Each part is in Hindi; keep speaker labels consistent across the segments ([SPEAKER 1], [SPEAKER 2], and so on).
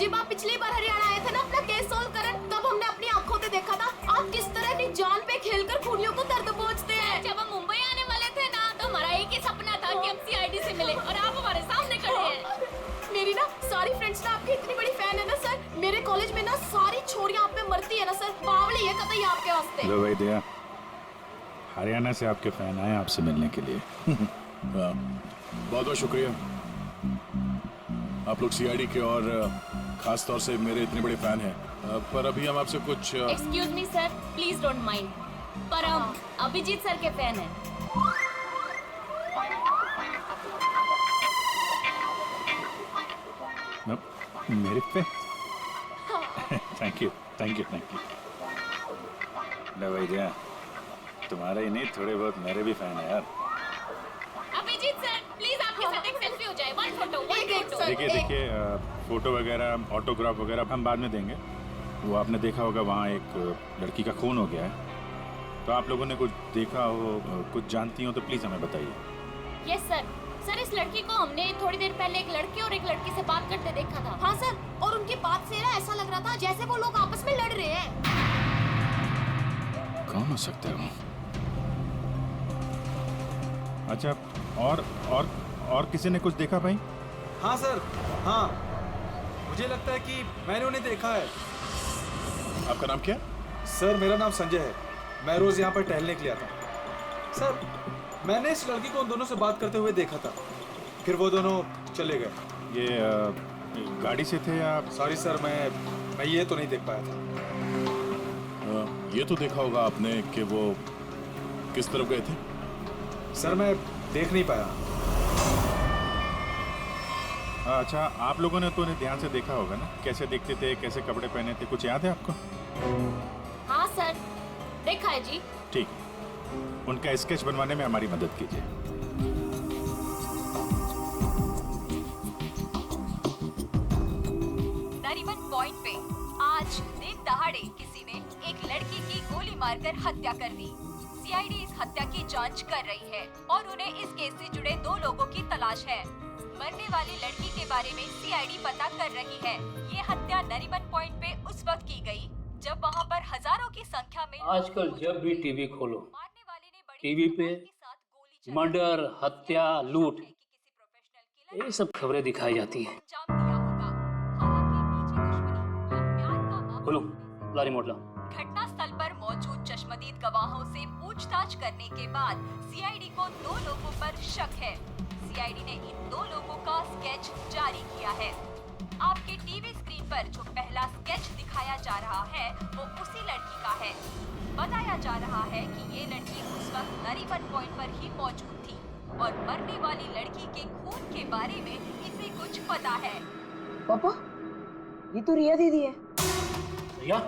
[SPEAKER 1] जब आप पिछली बार हरियाणा आए थे ना अपना केस सोल्व करने, तब हमने अपनी आंखों से देखा था आप किस तरह अपनी जान पे खेलकर खूनियों को दर्द पहुंचते हैं।
[SPEAKER 2] जब हम मुंबई आने वाले थे ना, तो हमारा एक ही सपना था कि हम सीआईडी से मिले, और आप हमारे सामने खड़े हैं।
[SPEAKER 1] मेरी ना सारी फ्रेंड्स ना आपकी इतनी बड़ी फैन है ना सर, मेरे कॉलेज में ना सारी छोरियां आप पे मरती है ना सर, बावली है कतई आपके वास्ते।
[SPEAKER 3] लो भाई दया, हरियाणा से आपके फैन आए आपसे मिलने के लिए।
[SPEAKER 4] बहुत बहुत शुक्रिया। आप लोग सीआईडी के और खास तौर से मेरे इतने बड़े फैन हैं, पर अभी हम आपसे कुछ
[SPEAKER 2] excuse me sir, please don't mind, पर हम अभिजीत सर के फैन हैं।
[SPEAKER 3] मेरे पे thank you thank you thank you. लो भाई दया, तुम्हारे ही नहीं थोड़े बहुत मेरे भी फैन है यार।
[SPEAKER 2] अभिजीत सर प्लीज आपके साथ एक सेल्फी हो जाए, वन फोटो।
[SPEAKER 3] देखिए फोटो वगैरह ऑटोग्राफ वगैरह हम बाद में देंगे। वो आपने देखा होगा वहाँ एक लड़की का खून हो गया है, तो आप लोगों ने कुछ देखा हो, कुछ जानती हो तो प्लीज हमें बताइए।
[SPEAKER 2] Yes sir. सर इस लड़की को हमने थोड़ी देर पहले एक लड़के और एक लड़की से बात करते देखा था।
[SPEAKER 1] हाँ सर, और उनकी बात से ना ऐसा लग रहा था जैसे वो लोग आपस में लड़ रहे हैं।
[SPEAKER 3] कौन हो सकते हो? अच्छा, और किसी ने कुछ देखा भाई?
[SPEAKER 5] हाँ सर, हाँ मुझे लगता है कि मैंने उन्हें देखा है।
[SPEAKER 4] आपका नाम क्या?
[SPEAKER 5] सर मेरा नाम संजय है, मैं रोज यहाँ पर टहलने के लिए आता हूँ। सर मैंने इस लड़की को उन दोनों से बात करते हुए देखा था, फिर वो दोनों चले गए।
[SPEAKER 3] ये गाड़ी से थे या?
[SPEAKER 5] सॉरी सर, मैं ये तो नहीं देख पाया था।
[SPEAKER 4] ये तो देखा होगा आपने कि वो किस तरफ गए थे।
[SPEAKER 5] सर मैं देख नहीं पाया।
[SPEAKER 3] अच्छा, आप लोगों ने तो उन्हें ध्यान से देखा होगा ना, कैसे दिखते थे, कैसे कपड़े पहने थे, कुछ याद है आपको?
[SPEAKER 2] हाँ सर, देखा है जी।
[SPEAKER 3] ठीक, उनका स्केच बनवाने में हमारी मदद कीजिए।
[SPEAKER 6] नरीमन पॉइंट पे आज दिन दहाड़े किसी ने एक लड़की की गोली मारकर हत्या कर दी। सीआईडी इस हत्या की जांच कर रही है और उन्हें इस केस से जुड़े 2 लोगों की तलाश है। मरने वाली लड़की के बारे में सीआईडी पता कर रही है। ये हत्या नरीमन पॉइंट पे उस वक्त की गई जब वहाँ पर हजारों की संख्या में
[SPEAKER 7] आजकल जब भी टीवी खोलो,
[SPEAKER 6] मारने वाले ने बड़ी
[SPEAKER 7] टीवी पे
[SPEAKER 6] धमाके के साथ गोली चलाई।
[SPEAKER 7] मर्डर, हत्या, लूट,
[SPEAKER 6] कि किसी प्रोफेशनल किलर
[SPEAKER 7] ये सब खबरें दिखाई जाती हैं।
[SPEAKER 6] अंजाम दिया होगा। हालांकि निजी दुश्मनी या प्यार का मामला
[SPEAKER 7] बोलो,
[SPEAKER 6] होने से
[SPEAKER 7] ला रिमोट ला।
[SPEAKER 6] घटना स्थल पर मौजूद चश्मदीद गवाहों से पूछताछ करने के बाद सीआईडी को 2 लोगों पर शक है। सीआईडी ने इन 2 लोगों का स्केच जारी किया है। आपके टीवी स्क्रीन पर जो पहला स्केच दिखाया जा रहा है वो उसी लड़की का है। बताया जा रहा है कि ये लड़की उस वक्त नरीमन पॉइंट पर ही मौजूद थी और मरने वाली लड़की के खून के बारे में इसे कुछ पता है।
[SPEAKER 8] पापा, ये तो रिया दीदी है।
[SPEAKER 7] रिया,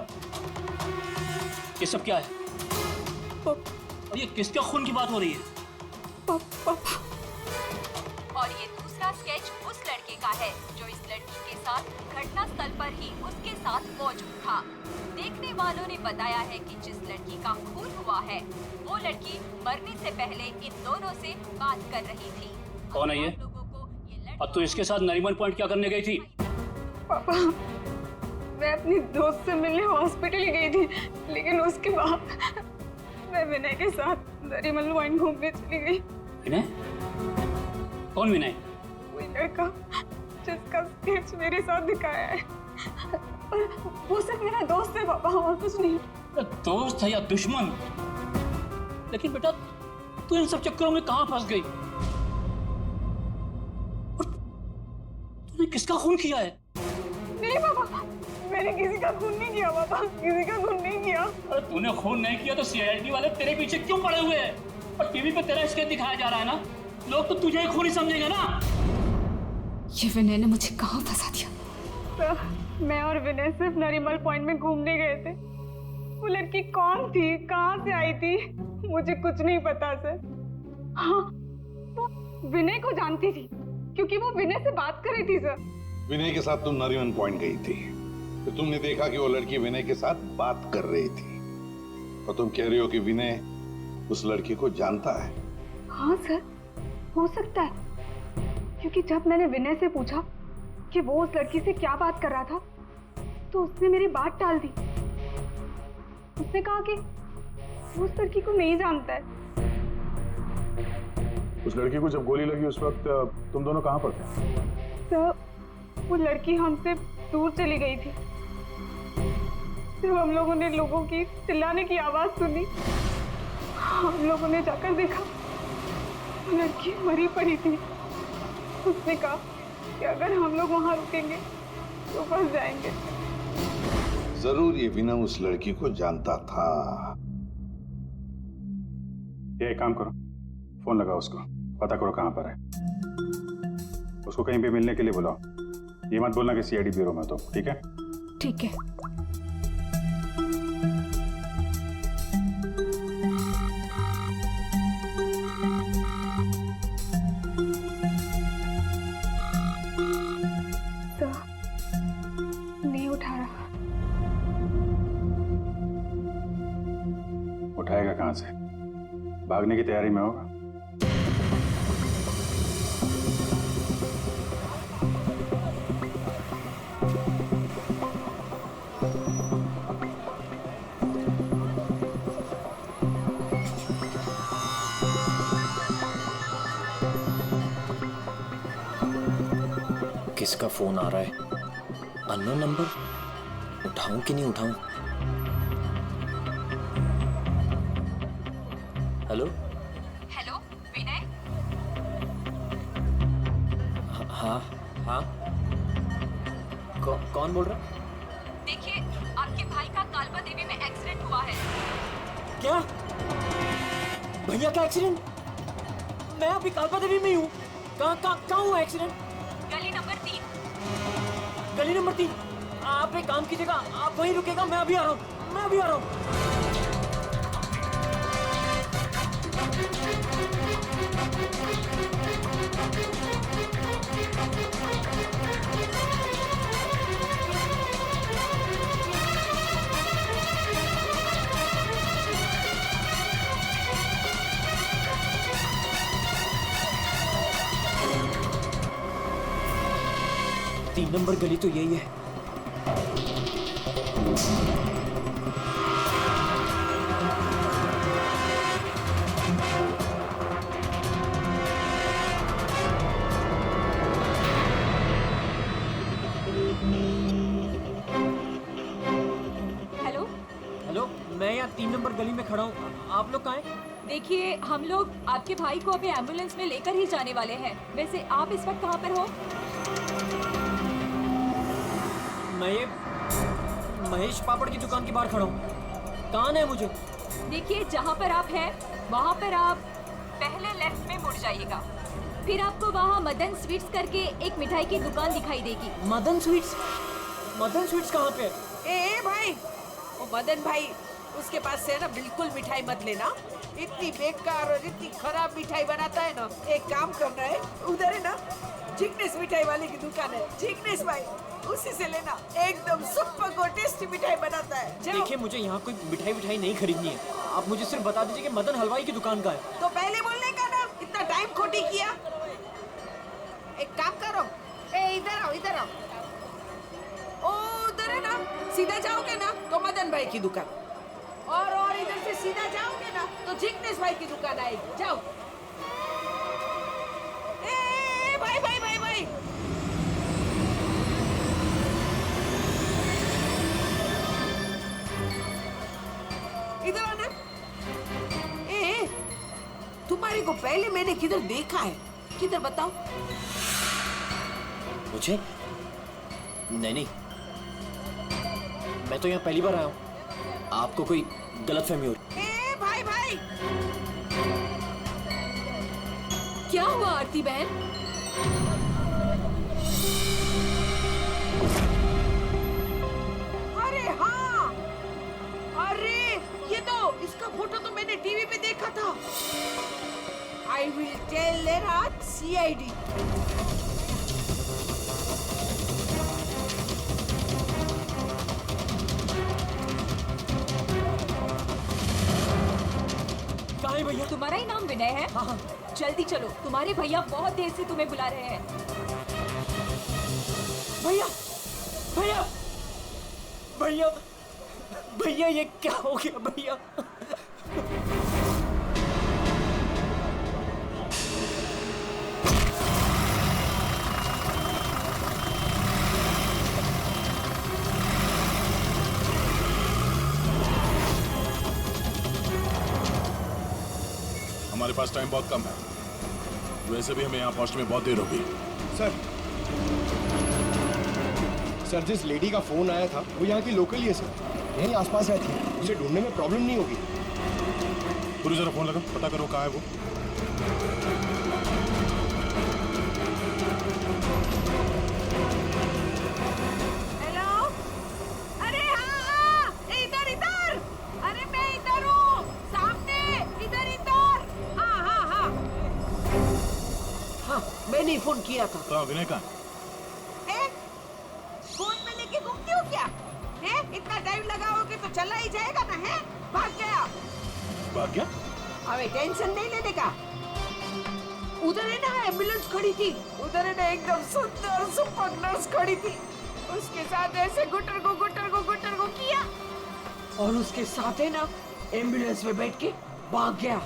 [SPEAKER 7] ये सब क्या है? और ये किसके खून की बात हो रही है?
[SPEAKER 8] पापा,
[SPEAKER 6] और ये दूसरा स्केच उस लड़के का है जो इस लड़की के साथ घटना स्थल पर ही उसके साथ मौजूद था। देखने वालों ने बताया है कि जिस लड़की का खून हुआ है वो लड़की मरने से पहले इन दोनों से बात कर रही थी।
[SPEAKER 7] कौन है ये?
[SPEAKER 6] लोगों को ये
[SPEAKER 7] और तू इसके साथ नरीमन पॉइंट क्या करने गई थी?
[SPEAKER 8] पापा, मैं अपनी दोस्त से मिलने हॉस्पिटल गई थी, लेकिन उसके बाद मैं विनय के साथ नरीमन पॉइंट घूमने चली गई।
[SPEAKER 7] विनय? कौन विनय?
[SPEAKER 8] वही लड़का जिसका स्केच मेरे साथ दिखाया है। और वो सिर्फ मेरा दोस्त है पापा, और कुछ नहीं।
[SPEAKER 7] दोस्त है या दुश्मन? लेकिन बेटा तू इन सब चक्करों में कहाँ फंस गई? और तूने किसका खून किया है?
[SPEAKER 8] नहीं पापा, मैंने किसी का खून नहीं किया पापा, किसी का खून नहीं किया।
[SPEAKER 7] अरे तूने खून नहीं किया तो सीआईडी वाले तेरे पीछे क्यों पड़े हुए हैं? और टीवी पे तेरा स्केच दिखाया जा रहा है ना, लोग तो तुझे ही खूनी समझेंगे ना।
[SPEAKER 1] ये विनय ने मुझे कहाँ फंसा दिया?
[SPEAKER 8] सर, मैं और विनय सिर्फ नरीमन पॉइंट में घूमने गए थे। वो लड़की कौन थी, कहाँ से आई थी, मुझे कुछ नहीं पता सर। हाँ, वो विनय को जानती थी क्योंकि वो विनय से बात कर रही थी सर।
[SPEAKER 9] विनय के साथ तुम नरीमन पॉइंट गई थी, तो तुमने देखा कि वो लड़की विनय के साथ बात कर रही थी, और तुम कह रही हो कि विनय उस लड़की को जानता है।
[SPEAKER 8] हाँ सर, हो सकता है, क्योंकि जब मैंने विनय से पूछा कि वो उस लड़की से क्या बात कर रहा था, तो उसने मेरी बात टाल दी। उसने कहा कि वो उस लड़की को नहीं जानता है।
[SPEAKER 4] उस लड़की को जब गोली लगी उस वक्त तुम दोनों कहाँ पर थे?
[SPEAKER 8] सर, वो लड़की हमसे दूर चली गई थी। जब हम लोगों ने लोगों की चिल्लाने की आवाज सुनी, हम लोगों ने जाकर देखा वो लड़की मरी पड़ी थी। उसने कहा कि अगर हम लोग वहां रुकेंगे तो फंस जाएंगे।
[SPEAKER 9] जरूर ये विनय उस लड़की को जानता था।
[SPEAKER 3] ये एक काम करो, फोन लगाओ उसको, पता करो कहाँ पर है। उसको कहीं पे मिलने के लिए बुलाओ। ये मत बोलना कि सीआईडी ब्यूरो में, तो ठीक है?
[SPEAKER 1] ठीक है।
[SPEAKER 8] नहीं उठा रहा।
[SPEAKER 3] उठाएगा कहाँ से? भागने की तैयारी में होगा।
[SPEAKER 10] किसका फोन आ रहा है? Unknown number. उठाऊं कि नहीं उठाऊं? हेलो
[SPEAKER 6] हेलो विनय,
[SPEAKER 10] हाँ हाँ, कौन बोल रहा?
[SPEAKER 6] देखिए आपके भाई का कालबा देवी में एक्सीडेंट हुआ है।
[SPEAKER 10] क्या? भैया का एक्सीडेंट? मैं अभी कालबा देवी में हूँ। कहाँ हुआ एक्सीडेंट?
[SPEAKER 6] गली नंबर 3।
[SPEAKER 10] गली नंबर 3। आप एक काम कीजिएगा, आप वहीं रुकेगा, मैं अभी आ रहा हूँ। 3 नंबर गली तो यही है।
[SPEAKER 6] हेलो
[SPEAKER 10] हेलो, मैं यहाँ 3 नंबर गली में खड़ा हूँ। आप लोग कहाँ हैं?
[SPEAKER 6] देखिए हम लोग आपके भाई को अभी एम्बुलेंस में लेकर ही जाने वाले हैं। वैसे आप इस वक्त कहाँ पर हो?
[SPEAKER 10] मैं ये महेश पापड़ की दुकान के बाहर खड़ा हूँ। कहाँ है मुझे?
[SPEAKER 6] देखिए जहाँ पर आप हैं वहाँ पर आप पहले लेफ्ट में मुड़ जाइएगा। फिर आपको वहाँ मदन स्वीट्स करके एक मिठाई की दुकान दिखाई देगी।
[SPEAKER 10] मदन स्वीट्स? मदन स्वीट्स कहाँ पे है?
[SPEAKER 11] ए भाई, वो मदन भाई, उसके पास से ना बिल्कुल मिठाई मत लेना। इतनी बेकार और इतनी खराब मिठाई बनाता है ना। एक काम करना है, उधर है ना जिग्नेश मिठाई वाले की दुकान है, जिग्नेश भाई, उसी से लेना। एकदम सुपर को टेस्टी मिठाई बनाता है।
[SPEAKER 10] देखिए मुझे यहाँ कोई मिठाई नहीं खरीदनी है। आप मुझे सिर्फ बता दीजिए कि मदन हलवाई की दुकान का है।
[SPEAKER 11] तो पहले बोलने का ना, इतना टाइम खोटी किया। एक काम करो, इधर आओ, इधर आओ। ओ उधर है ना, सीधा जाओगे ना तो मदन भाई की दुकान, और इधर से सीधा जाओगे ना तो जिग्नेश भाई की दुकान आएगी। जाओ। ए भाई भाई भाई भाई, इधर आना। ए तुम्हारे को पहले मैंने किधर देखा है? किधर बताओ?
[SPEAKER 10] मुझे? नहीं, मैं तो यहाँ पहली बार आया हूँ। आपको कोई गलतफहमी हो रही?
[SPEAKER 11] ए भाई भाई,
[SPEAKER 6] क्या हुआ आरती बहन?
[SPEAKER 11] अरे हाँ, अरे ये तो, इसका फोटो तो मैंने टीवी पे देखा था। I will tell CID।
[SPEAKER 10] कहाँ है भैया?
[SPEAKER 6] तुम्हारा ही नाम विनय है?
[SPEAKER 10] हाँ।
[SPEAKER 6] जल्दी चलो, तुम्हारे भैया बहुत देर से तुम्हें बुला रहे हैं।
[SPEAKER 10] भैया भैया भैया भैया ये क्या हो गया भैया?
[SPEAKER 4] हमारे पास टाइम बहुत कम है, वैसे भी हमें यहाँ पहुंचने में बहुत देर होगी।
[SPEAKER 12] सर जिस लेडी का फोन आया था वो यहाँ की लोकल ही है सर, यहीं आसपास रहती है, उसे ढूंढने में प्रॉब्लम नहीं होगी।
[SPEAKER 4] पूरी जरा फोन लगा, पता करो कहाँ है वो।
[SPEAKER 11] हेलो, अरे हाँ, इधर इधर, अरे मैं इधर हूँ, सामने, इधर इधर, हाँ, मैंने फोन किया था।
[SPEAKER 4] तो विनय कहाँ?
[SPEAKER 11] फोन में लेके घूमती हो क्या? है? इतना टाइम लगाओगे तो चला ही जाएगा ना, है? भाग गया।
[SPEAKER 4] भाग गया?
[SPEAKER 11] अबे टेंशन नहीं लेने का। उधर है ना एम्बुलेंस खड़ी थी, उधर है ना एकदम सुंदर सुपर नर्स खड़ी थी, उसके साथ ऐसे गुटर को किया और उसके साथ है ना एम्बुलेंस में बैठ के भाग गया।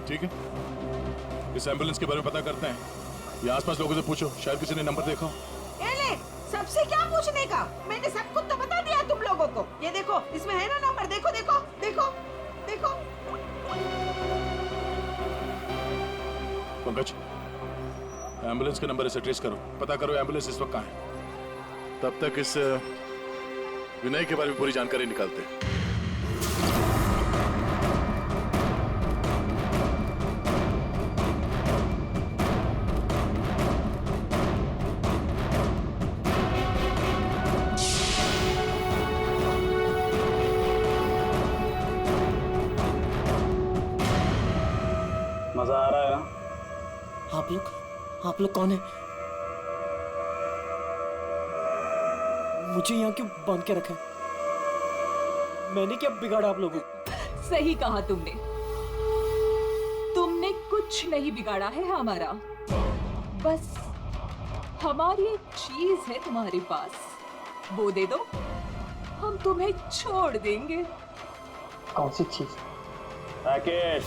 [SPEAKER 4] ठीक है, इस एम्बुलेंस के बारे में पता करते हैं। ये आसपास लोगों से पूछो, शायद किसी ने नंबर देखा हो।
[SPEAKER 11] ले, सबसे क्या पूछने का? मैंने सब कुछ तो बता दिया तुम लोगों को। ये देखो, इसमें है ना नंबर, देखो देखो देखो देखो।
[SPEAKER 4] पंकज, एम्बुलेंस के नंबर इसे ट्रेस करो, पता करो एम्बुलेंस इस वक्त कहाँ है। तब तक इस विनय के बारे में पूरी जानकारी निकालते हैं।
[SPEAKER 7] मजा आ रहा है ना?
[SPEAKER 10] आप लोग कौन है? मुझे यहाँ क्यों बांध के रखा है? मैंने क्या बिगाड़ा आप लोगों को?
[SPEAKER 6] सही कहा तुमने, तुमने कुछ नहीं बिगाड़ा है हमारा, बस हमारी एक चीज है तुम्हारे पास, वो दे दो, हम तुम्हें छोड़ देंगे।
[SPEAKER 10] कौन सी चीज?
[SPEAKER 7] पैकेट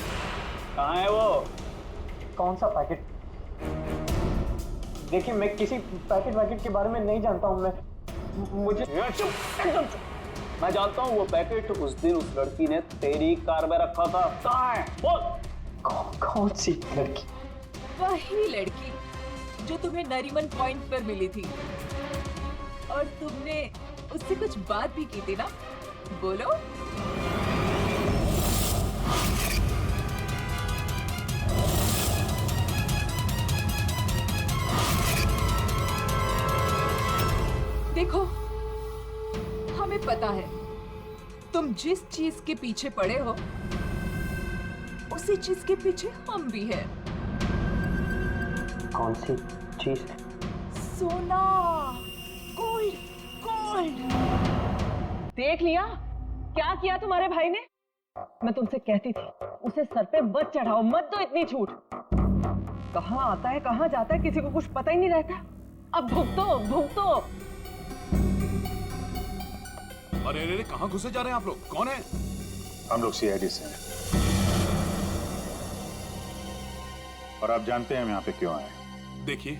[SPEAKER 7] कहाँ है वो?
[SPEAKER 10] कौन सा पैकेट? देखिए मैं किसी पैकेट के बारे में नहीं जानता हूँ। मुझे
[SPEAKER 7] चुप एकदम चुप। मैं जानता हूँ वो पैकेट उस दिन उस लड़की ने तेरी कार में रखा था। कहाँ है बोल?
[SPEAKER 10] कौन सी लड़की?
[SPEAKER 6] वही लड़की जो तुम्हें नरीमन पॉइंट पर मिली थी और तुमने उससे कुछ बात भी की थी ना, बोलो। देखो, हमें पता है तुम जिस चीज के पीछे पड़े हो उसी चीज के पीछे हम भी हैं।
[SPEAKER 10] कौन सी चीज?
[SPEAKER 6] सोना, गोल्ड, गोल्ड।
[SPEAKER 8] देख लिया क्या किया तुम्हारे भाई ने? मैं तुमसे कहती थी उसे सर पे मत चढ़ाओ, मत दो इतनी छूट। कहाँ आता है कहाँ जाता है किसी को कुछ पता ही नहीं रहता। अब भुगतो भुगतो।
[SPEAKER 4] अरे अरे कहाँ घुसे जा रहे हैं आप लोग? कौन है?
[SPEAKER 3] हम लोग सीआईडी से हैं और आप जानते हैं हम यहाँ पे क्यों आए।
[SPEAKER 4] देखिए,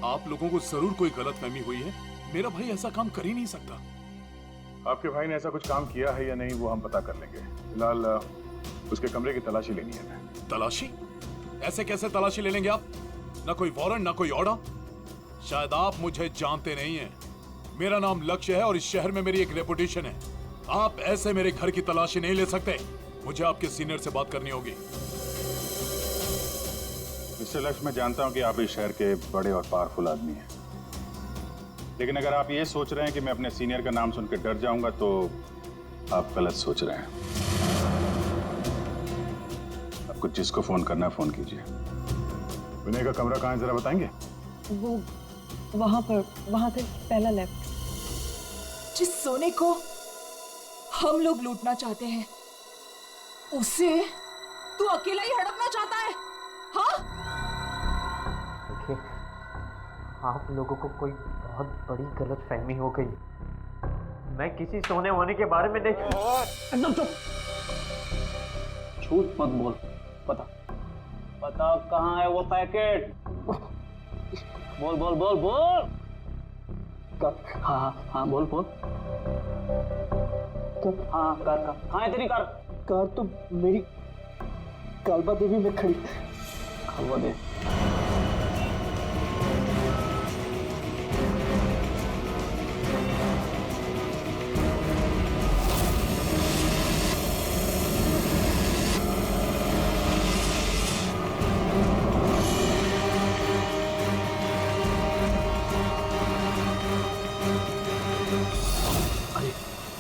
[SPEAKER 4] आप लोगों को जरूर कोई गलतफहमी हुई है। मेरा भाई ऐसा काम कर ही नहीं सकता।
[SPEAKER 3] आपके भाई ने ऐसा कुछ काम किया है या नहीं वो हम पता कर लेंगे। फिलहाल उसके कमरे की तलाशी लेनी है।
[SPEAKER 4] तलाशी? ऐसे कैसे तलाशी ले लेंगे आप? ना कोई वारंट ना कोई ऑर्डर। शायद आप मुझे जानते नहीं हैं। मेरा नाम लक्ष्य है और इस शहर में मेरी एक रेपुटेशन है। आप ऐसे मेरे घर की तलाशी नहीं ले सकते। मुझे आपके सीनियर से बात करनी होगी।
[SPEAKER 3] मिस्टर लक्ष्य, मैं जानता हूं कि आप इस शहर के बड़े और पावरफुल आदमी हैं, लेकिन अगर आप ये सोच रहे हैं कि मैं अपने सीनियर का नाम सुनकर डर जाऊंगा तो आप गलत सोच रहे हैं। आपको जिसको फोन करना है फोन कीजिए। विनय का कमरा कहाँ है जरा बताएंगे?
[SPEAKER 8] वो वहां से पहला लेफ्ट।
[SPEAKER 6] जिस सोने को हम लोग लूटना चाहते हैं उसे तू अकेला ही हड़पना चाहता है? हाँ?
[SPEAKER 10] आप लोगों को कोई बहुत बड़ी गलतफहमी हो गई। मैं किसी सोने वोने के बारे में नहीं।
[SPEAKER 7] एकदम चुप, झूठ मत बोल। बता कहाँ है वो पैकेट? बोल बोल बोल बोल। हाँ बोल बोल। हाँ कार कहाँ है तेरी कार?
[SPEAKER 10] कार तो मेरी कालबा देवी में खड़ी।
[SPEAKER 7] कालबा देवी?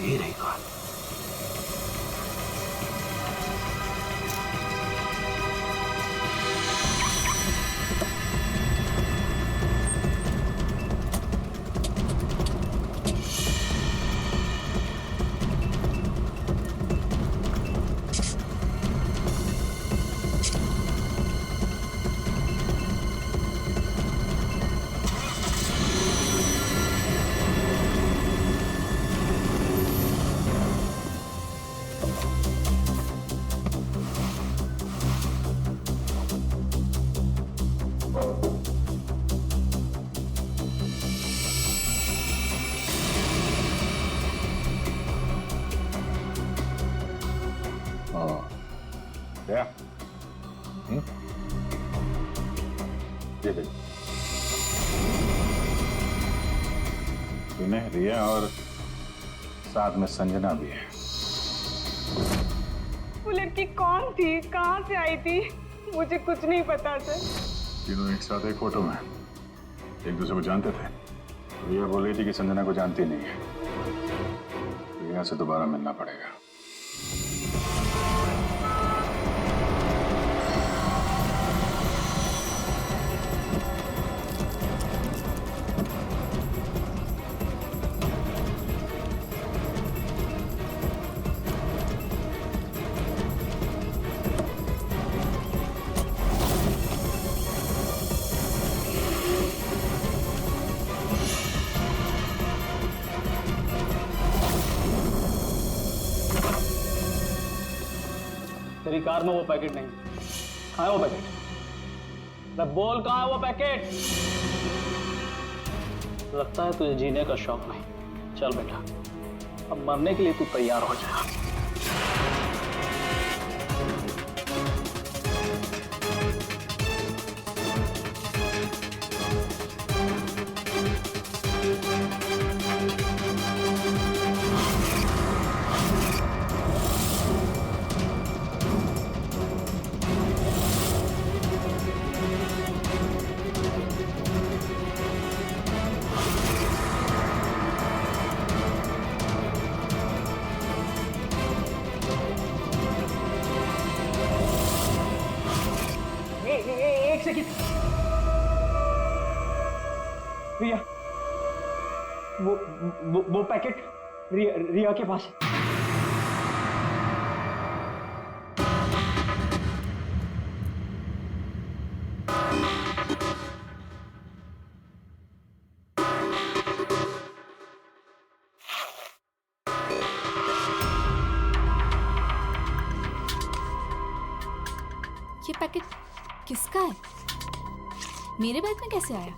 [SPEAKER 4] ये रही कार।
[SPEAKER 3] क्या? ये देख, विनय, रिया और साथ में संजना भी है।
[SPEAKER 8] वो लड़की कौन थी, कहाँ से आई थी, मुझे कुछ नहीं पता सर।
[SPEAKER 3] तीनों एक साथ एक फोटो में एक दूसरे को जानते थे। रिया बोल रही थी कि संजना को जानती नहीं है। रिया से दोबारा मिलना पड़ेगा।
[SPEAKER 7] तेरी कार में वो पैकेट नहीं। कहाँ है वो पैकेट? मैं बोल, कहाँ है वो पैकेट? लगता है तुझे जीने का शौक नहीं। चल बेटा, अब मरने के लिए तू तैयार हो जा।
[SPEAKER 10] एक सेकंड, रिया, वो पैकेट रिया के पास है।
[SPEAKER 1] ये पैकेट किसका है? मेरे बैग में कैसे आया?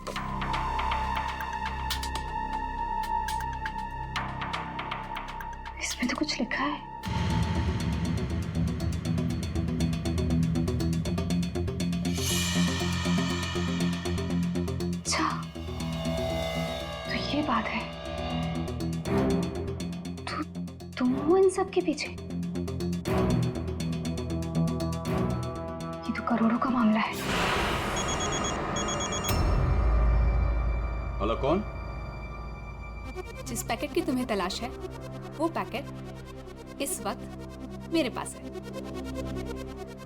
[SPEAKER 1] इसमें तो कुछ लिखा है। अच्छा, तो ये बात है। तुम हो इन सब के पीछे? करोड़ों का मामला है।
[SPEAKER 4] हेलो, कौन?
[SPEAKER 1] जिस पैकेट की तुम्हें तलाश है, वो पैकेट इस वक्त मेरे पास है।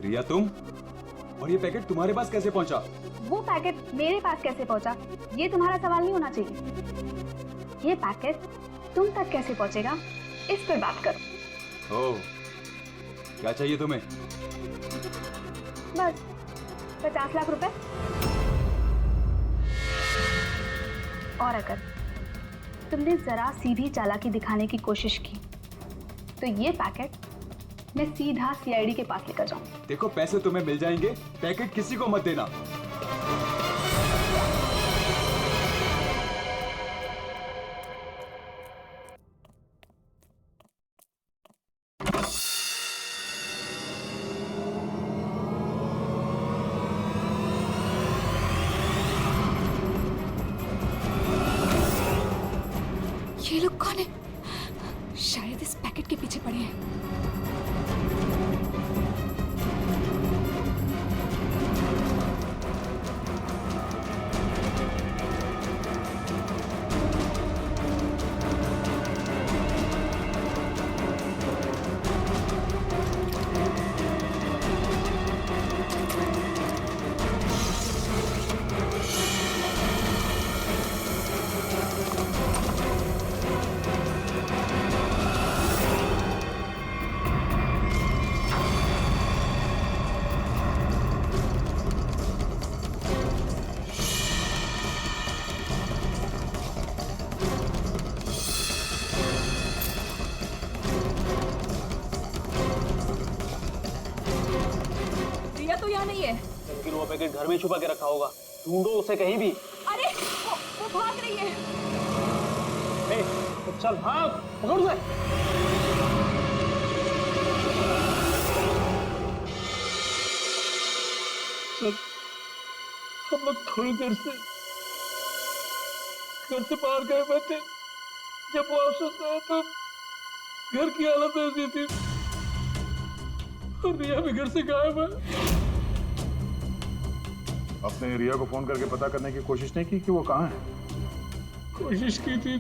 [SPEAKER 5] रिया, तुम? और ये पैकेट तुम्हारे पास कैसे पहुंचा?
[SPEAKER 13] वो पैकेट मेरे पास कैसे पहुंचा, ये तुम्हारा सवाल नहीं होना चाहिए। ये पैकेट तुम तक कैसे पहुंचेगा, इस पर बात करो।
[SPEAKER 5] ओह, क्या चाहिए तुम्हें?
[SPEAKER 13] बस 50 लाख रुपए। और अगर तुमने जरा सी भी चालाकी दिखाने की कोशिश की तो ये पैकेट मैं सीधा सीआईडी के पास लेकर जाऊं।
[SPEAKER 5] देखो पैसे तुम्हें मिल जाएंगे, पैकेट किसी को मत देना।
[SPEAKER 2] ये लोग कौन है? शायद इस पैकेट के पीछे पड़े हैं।
[SPEAKER 10] लेकिन वो पैकेट घर में छुपा के रखा होगा, ढूंढो उसे कहीं भी।
[SPEAKER 2] अरे वो भाग रही है।
[SPEAKER 10] तो चल भाग, पकड़ उसे।
[SPEAKER 7] सर, हम लोग थोड़ी देर से घर से बाहर गए हुए थे। जब वापस आए तो घर की हालत ऐसी थी और रिया भी घर से गायब है।
[SPEAKER 3] अपने रिया को फोन करके पता करने की कोशिश नहीं की कि वो कहाँ है?
[SPEAKER 7] कोशिश की थी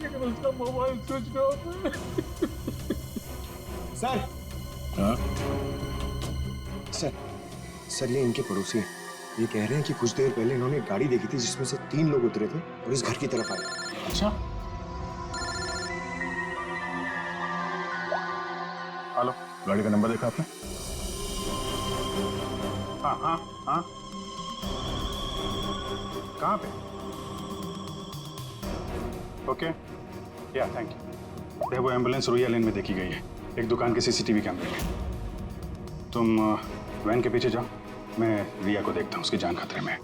[SPEAKER 7] लेकिन उसका मोबाइल स्विच ऑफ है।
[SPEAKER 12] सर।
[SPEAKER 3] हाँ?
[SPEAKER 12] सर ये इनके पड़ोसी हैं। ये कह रहे हैं कि कुछ देर पहले इन्होंने एक गाड़ी देखी थी जिसमें से 3 लोग उतरे थे और इस घर की तरफ आए।
[SPEAKER 7] अच्छा।
[SPEAKER 3] हेलो, गाड़ी का नंबर देखा आपने? हाँ हाँ हाँ, कहाँ पे? ओके, या थैंक यू। वो एम्बुलेंस रोया लेन में देखी गई है, एक दुकान के सीसीटीवी कैमरे में। तुम वैन के पीछे जाओ, मैं रिया को देखता हूँ, उसकी जान खतरे में है।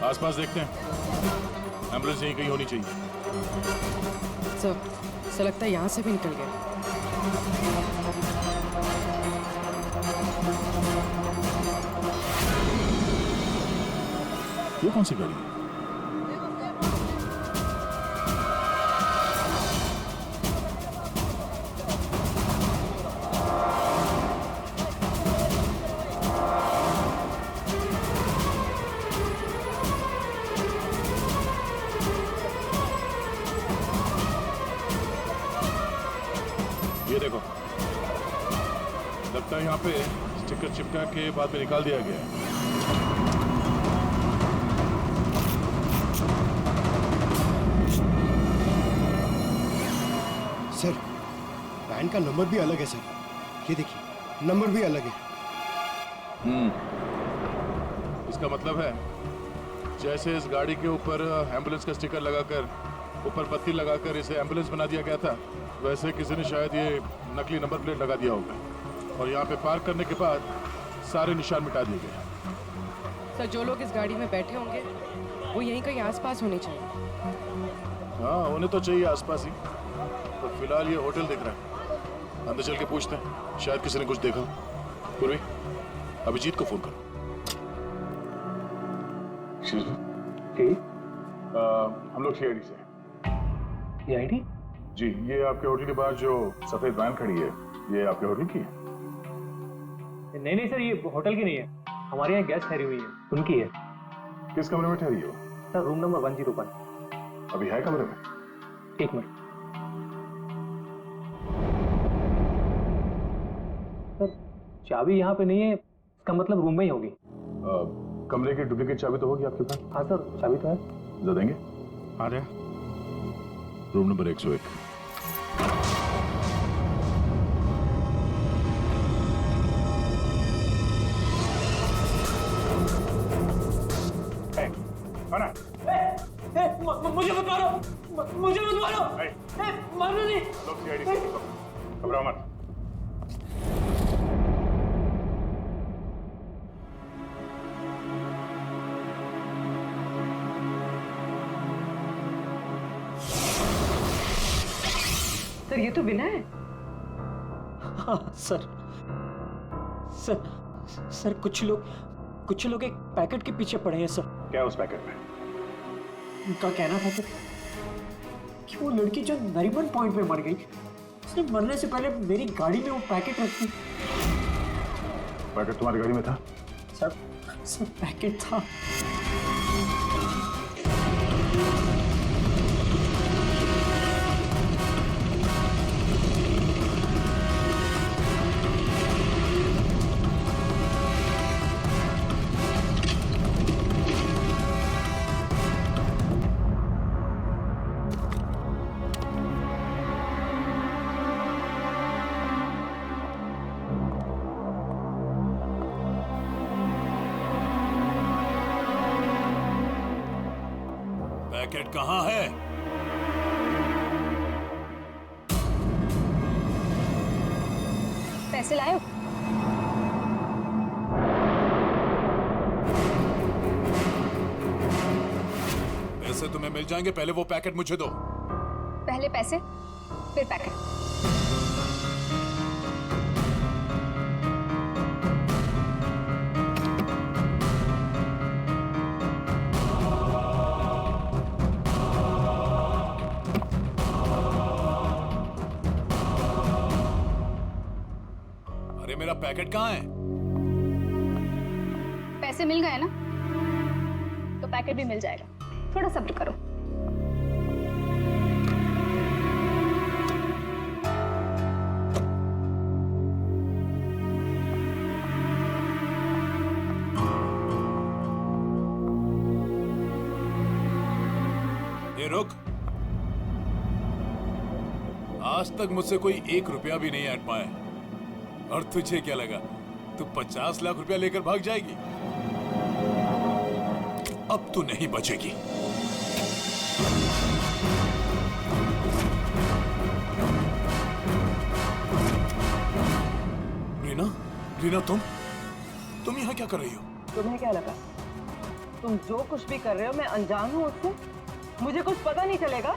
[SPEAKER 3] आसपास देखते हैं, एम्बुलेंस यहीं कहीं होनी चाहिए।
[SPEAKER 11] सर लगता है यहाँ से भी निकल गया।
[SPEAKER 3] ये कौन सी गाड़ी है? ये देखो, लगता है यहाँ पे स्टिकर चिपका के बाद में निकाल दिया गया है।
[SPEAKER 12] सर, वैन का नंबर भी अलग है सर। ये देखिए, नंबर भी अलग है।
[SPEAKER 3] इसका मतलब है जैसे इस गाड़ी के ऊपर एम्बुलेंस का स्टिकर लगाकर ऊपर पत्ती लगाकर इसे एम्बुलेंस बना दिया गया था, वैसे किसी ने शायद ये नकली नंबर प्लेट लगा दिया होगा और यहाँ पे पार्क करने के बाद सारे निशान मिटा दिए गए।
[SPEAKER 11] सर जो लोग इस गाड़ी में बैठे होंगे वो यहीं कहीं आसपास होने चाहिए।
[SPEAKER 3] हाँ, होने तो चाहिए आसपास ही। तो फिलहाल ये होटल दिख रहा है, अंदर चल के पूछते हैं, शायद किसी ने कुछ देखा। पूर्वी, अभिजीत को फोन करो। हम लोग सीआईडी से।
[SPEAKER 7] सीआईडी?
[SPEAKER 3] जी, ये आपके होटल के बाहर जो सफेद वैन खड़ी है, ये आपके होटल की है?
[SPEAKER 10] नहीं सर, ये होटल की नहीं है, हमारे यहाँ गेस्ट ठहरी हुई है, उनकी है।
[SPEAKER 3] किस कमरे में ठहरी हो?
[SPEAKER 10] Sir room number 101।
[SPEAKER 3] अभी है कमरे में?
[SPEAKER 10] एक मिनट सर, चाबी यहाँ पे नहीं है, इसका मतलब रूम में ही होगी।
[SPEAKER 3] कमरे की डुप्लीकेट चाबी तो होगी आपके पास?
[SPEAKER 10] हाँ सर, चाबी तो है।
[SPEAKER 3] दे देंगे। आ जाए, रूम नंबर 101। कौन है?
[SPEAKER 10] मुझे मत मारो, मुझे मत मारो, मारो नहीं।
[SPEAKER 3] लोग सीआईडी से घबराओ मत।
[SPEAKER 11] सर ये तो विनय है।
[SPEAKER 10] हाँ सर, सर कुछ लोग एक पैकेट के पीछे पड़े हैं सर।
[SPEAKER 3] क्या उस पैकेट में?
[SPEAKER 10] उनका कहना था कि वो लड़की जो नरीमन पॉइंट पे मर गई, उसने मरने से पहले मेरी गाड़ी में वो पैकेट रखी।
[SPEAKER 3] पैकेट तुम्हारी गाड़ी में था?
[SPEAKER 10] सर पैकेट था।
[SPEAKER 4] पैकेट कहाँ है?
[SPEAKER 13] पैसे लाए हो?
[SPEAKER 4] पैसे तुम्हें मिल जाएंगे, पहले वो पैकेट मुझे दो।
[SPEAKER 13] पहले पैसे फिर पैकेट।
[SPEAKER 4] अरे मेरा पैकेट कहाँ है?
[SPEAKER 13] पैसे मिल गए ना, तो पैकेट भी मिल जाएगा। थोड़ा सब्र करो।
[SPEAKER 4] ये रुक। आज तक मुझसे कोई 1 रुपया भी नहीं ऐड पाया, और तुझे क्या लगा तू 50 लाख रुपया लेकर भाग जाएगी? अब तू नहीं बचेगी। रीना तुम यहाँ क्या कर रही हो?
[SPEAKER 11] तुम्हें क्या लगा तुम जो कुछ भी कर रहे हो मैं अनजान हूँ उससे? मुझे कुछ पता नहीं चलेगा?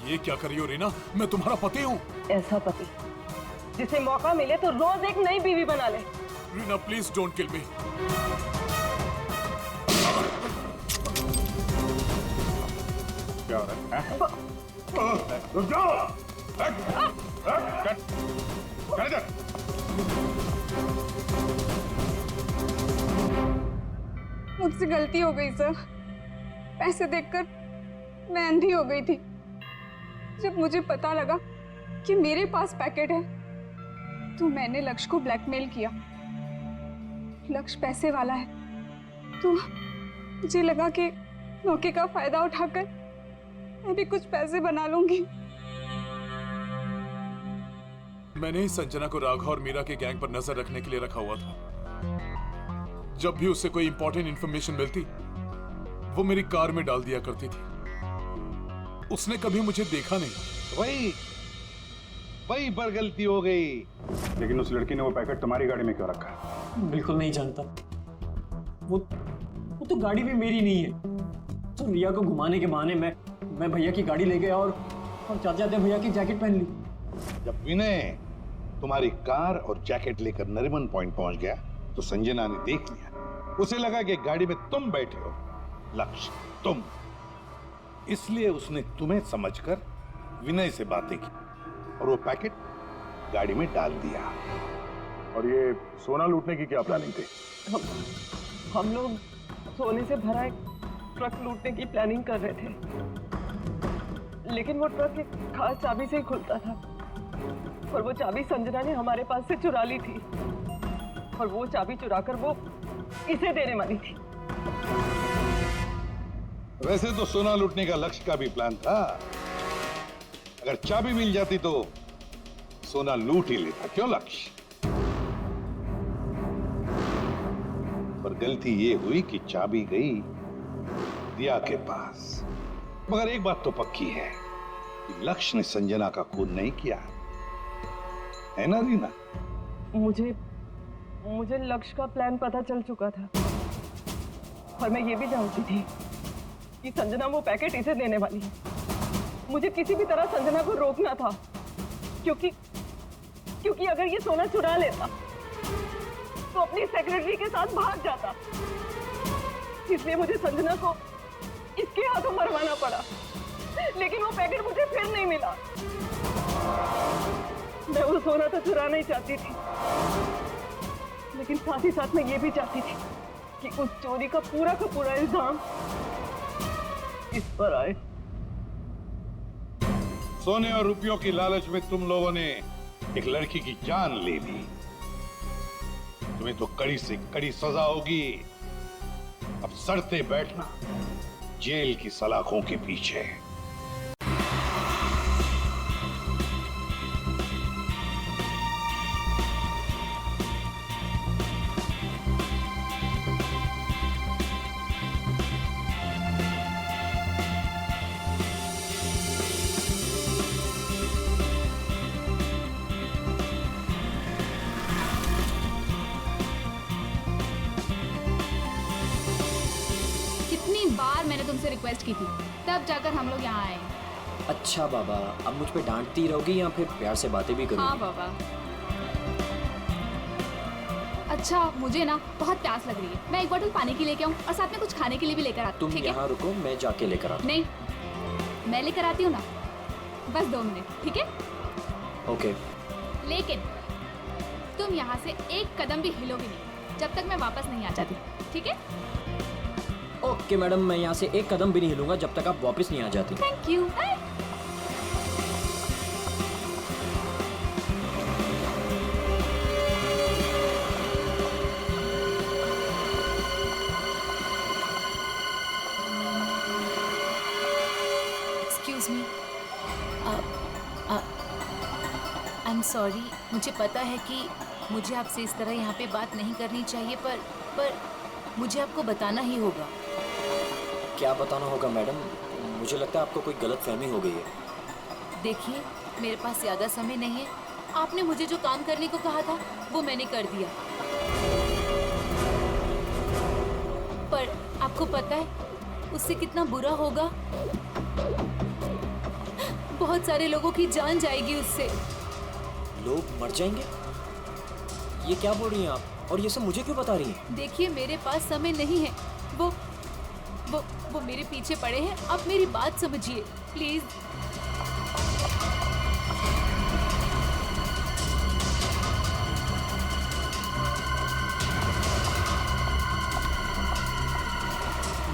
[SPEAKER 4] ये क्या कर रही हो रीना? मैं तुम्हारा पति हूँ।
[SPEAKER 11] ऐसा पति जिसे मौका मिले तो रोज एक नई बीवी बना ले।
[SPEAKER 4] रीना प्लीज डोंट किल मी।
[SPEAKER 3] क्या हो रहा है? रुक जाओ! कर इधर!
[SPEAKER 8] मुझसे गलती हो गई सर। पैसे देखकर मैं अंधी हो गई थी। जब मुझे पता लगा कि मेरे पास पैकेट है तो मैंने लक्ष्य को ब्लैकमेल किया। लक्ष्य पैसे वाला है तो मुझे लगा कि मौके का फायदा उठाकर मैं भी कुछ पैसे बना लूंगी।
[SPEAKER 4] मैंने ही संजना को राघव और मीरा के गैंग पर नजर रखने के लिए रखा हुआ था। जब भी उससे कोई इंपॉर्टेंट इंफॉर्मेशन मिलती वो मेरी कार में डाल दिया करती थी। उसने कभी मुझे देखा नहीं।
[SPEAKER 9] वही पर गलती हो गई।
[SPEAKER 3] लेकिन उस लड़की ने वो पैकेट तुम्हारी गाड़ी में क्यों रखा है?
[SPEAKER 10] बिल्कुल नहीं जानता। वो तो गाड़ी भी मेरी नहीं है। तो रिया को घुमाने के बहाने मैं भैया की गाड़ी ले गया और जाते जाते भैया की जैकेट पहन ली।
[SPEAKER 9] जब विनय तुम्हारी कार और जैकेट लेकर नरीमन पॉइंट पहुंच गया तो संजना ने देख लिया। उसे लगा कि गाड़ी में तुम बैठे हो, लक्ष्य तुम। इसलिए उसने तुम्हें समझकर विनय से बातें की और वो पैकेट गाड़ी में डाल दिया।
[SPEAKER 3] और ये सोना लूटने की क्या प्लानिंग थी?
[SPEAKER 11] हम लोग सोने से भरा एक ट्रक लूटने की प्लानिंग कर रहे थे, लेकिन वो ट्रक एक खास चाबी से ही खुलता था और वो चाबी संजना ने हमारे पास से चुरा ली थी और वो चाबी चुराकर वो इसे देने वाली थी।
[SPEAKER 9] वैसे तो सोना लूटने का लक्ष्य का भी प्लान था। अगर चाबी मिल जाती तो सोना लूट ही लेता, क्यों लक्ष्य? पर गलती ये हुई कि चाबी गई दिया के पास। मगर एक बात तो पक्की है कि लक्ष्य ने संजना का खून नहीं किया, है ना रीना?
[SPEAKER 8] मुझे लक्ष्य का प्लान पता चल चुका था और मैं ये भी जानती थी कि संजना वो पैकेट इसे देने वाली है। मुझे किसी भी तरह संजना को रोकना था, क्योंकि अगर ये सोना चुरा लेता तो अपनी सेक्रेटरी के साथ भाग जाता। इसलिए मुझे संजना को इसके हाथों मरवाना पड़ा, लेकिन वो पैकेट मुझे फिर नहीं मिला। मैं वो सोना तो चुराना ही चाहती थी, लेकिन साथ ही साथ मैं ये भी चाहती थी कि उस चोरी का पूरा इल्जाम इस पर आए।
[SPEAKER 9] सोने और रुपयों की लालच में तुम लोगों ने एक लड़की की जान ले ली। तुम्हें तो कड़ी से कड़ी सजा होगी। अब सड़ते बैठना जेल की सलाखों के पीछे।
[SPEAKER 2] बार मैंने तुमसे रिक्वेस्ट की थी, तब जाकर हम लोग यहाँ आए।
[SPEAKER 10] अच्छा बाबा, अब मुझ पे डांटती रहोगी या फिर प्यार से बातें भी करोगी?
[SPEAKER 2] हाँ बाबा। अच्छा, मुझे ना बहुत प्यास लग रही है, मैं एक बोतल पानी की लेके आऊँ और साथ में कुछ खाने के लिए भी लेकर आती हूँ।
[SPEAKER 10] तुम यहाँ रुको, मैं जाके लेकर आता हूँ।
[SPEAKER 2] नहीं, मैं लेकर आती हूँ ना, बस 2 मिनट, ठीक है?
[SPEAKER 10] ओके।
[SPEAKER 2] लेकिन तुम यहाँ से एक कदम भी हिलोगे नहीं जब तक मैं वापस नहीं आ जाती, ठीक है?
[SPEAKER 10] ओके मैडम, मैं यहाँ से एक कदम भी नहीं हिलूंगा जब तक आप वापस नहीं आ जाती।
[SPEAKER 2] Thank you.
[SPEAKER 1] Excuse me, I am sorry. मुझे पता है कि मुझे आपसे इस तरह यहाँ पे बात नहीं करनी चाहिए, पर मुझे आपको बताना ही होगा।
[SPEAKER 10] क्या बताना होगा मैडम? मुझे लगता है आपको कोई गलतफहमी हो गई है।
[SPEAKER 1] देखिए, मेरे पास ज़्यादा समय नहीं है। आपने मुझे जो काम करने को कहा था वो मैंने कर दिया, पर आपको पता है उससे कितना बुरा होगा? बहुत सारे लोगों की जान जाएगी उससे।
[SPEAKER 10] लोग मर जाएंगे? ये क्या बोल रही हैं आप? और ये सब मुझे क्यों बता रही हैं?
[SPEAKER 1] देखिए, मेरे पास समय नहीं है। वो मेरे पीछे पड़े हैं। आप मेरी बात समझिए प्लीज।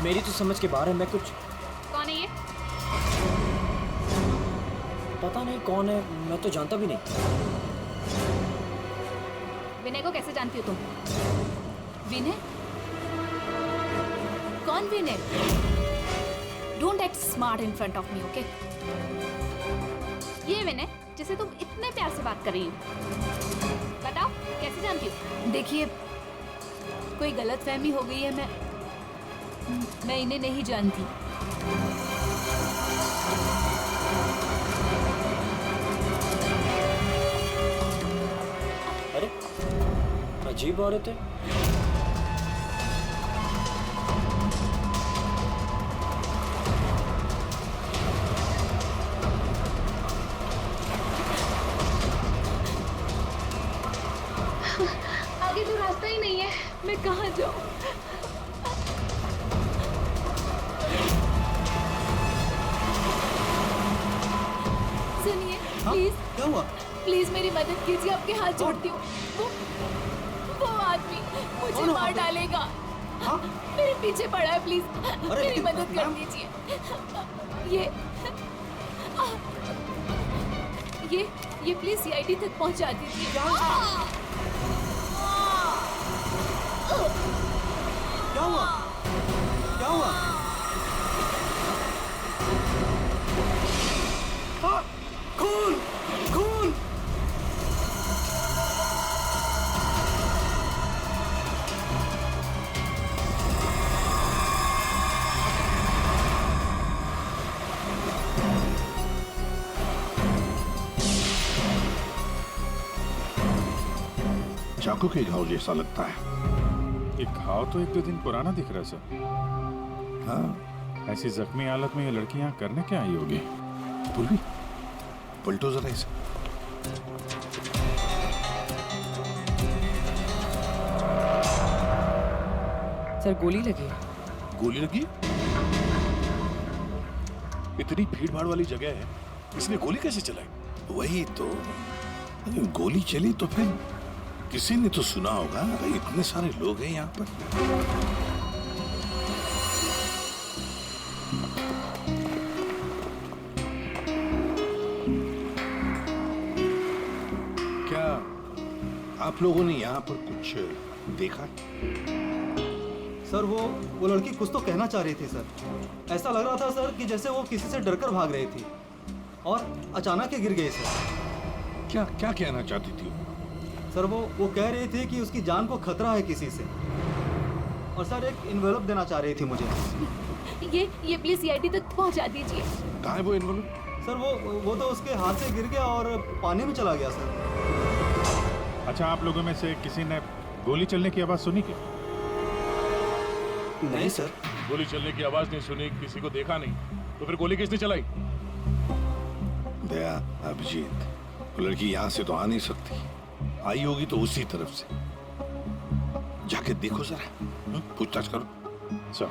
[SPEAKER 10] मेरी तो समझ के बाहर है। मैं कुछ...
[SPEAKER 2] कौन है ये?
[SPEAKER 10] पता नहीं कौन है, मैं तो जानता भी नहीं।
[SPEAKER 2] विनय को कैसे जानती हो तुम?
[SPEAKER 1] विनय? कौन Vinay? Don't act smart in front of me, okay?
[SPEAKER 2] ये विनय जिसे तुम इतने प्यार से बात कर रही हो, बताओ कैसे जानती हो?
[SPEAKER 1] देखिए, कोई गलतफहमी हो गई है। मैं इन्हें नहीं जानती।
[SPEAKER 10] अरे, अजीब औरत है।
[SPEAKER 1] आगे तो रास्ता ही नहीं है, मैं कहाँ जाऊँ? सुनिए, प्लीज।
[SPEAKER 5] क्या हुआ?
[SPEAKER 1] प्लीज मेरी मदद कीजिए, आपके हाथ जोड़ती हूँ। वो आदमी मुझे मार डालेगा। मेरे पीछे पड़ा है, प्लीज मेरी मदद कर दीजिए। ये प्लीज सीआईडी तक पहुंचा दीजिए।
[SPEAKER 5] क्या हुआ? क्या हुआ? खून! खून!
[SPEAKER 9] चाकू के घाव जैसा लगता है।
[SPEAKER 3] ये घाव तो 1-2 दिन पुराना दिख रहा है सर।
[SPEAKER 9] हाँ,
[SPEAKER 3] ऐसी जख्मी हालत में ये लड़की यहाँ करने क्या आई होगी?
[SPEAKER 9] पूर्वी, पलटो जरा इसे।
[SPEAKER 11] सर गोली लगी।
[SPEAKER 9] गोली लगी? इतनी भीड़ भाड़ वाली जगह है, इसने गोली कैसे चलाई? वही तो, अगर गोली चली तो फिर किसी ने तो सुना होगा। अरे इतने सारे लोग हैं यहाँ पर। क्या आप लोगों ने यहाँ पर कुछ देखा?
[SPEAKER 5] सर वो लड़की कुछ तो कहना चाह रही थी सर। ऐसा लग रहा था सर कि जैसे वो किसी से डरकर भाग रही थी और अचानक ही गिर गई सर।
[SPEAKER 9] क्या क्या कहना चाहती थी?
[SPEAKER 5] सर वो कह रही थी कि उसकी जान को खतरा है किसी से, और सर एक इन्वेलप देना चाह रही थी मुझे।
[SPEAKER 1] ये प्लीज सीआईडी तक पहुंचा दीजिए।
[SPEAKER 9] कहाँ है वो इन्वेलप?
[SPEAKER 5] सर वो तो उसके हाथ से गिर गया और पानी में चला गया सर।
[SPEAKER 3] अच्छा, आप लोगों में से किसी ने गोली चलने की आवाज सुनी क्या?
[SPEAKER 5] नहीं सर।
[SPEAKER 4] गोली चलने की आवाज नहीं सुनी, किसी को देखा नहीं, तो फिर गोली किसने चलाई?
[SPEAKER 9] दया, अभिजीत, वो लड़की यहाँ से तो आ नहीं सकती। आई होगी तो उसी तरफ से। जाके देखो जरा, पूछताछ करो।
[SPEAKER 3] सर।